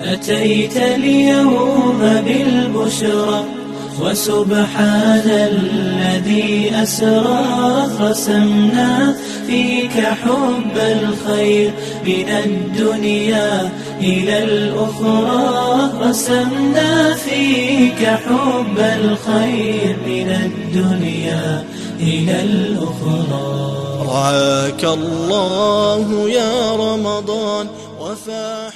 أتيت اليوم بالبشرى وسبحان الذي أسرى رسمنا فيك حب الخير من الدنيا إلى الأخرى رسمنا فيك حب الخير من الدنيا إلى الأخرى. رعاك الله يا رمضان وفاح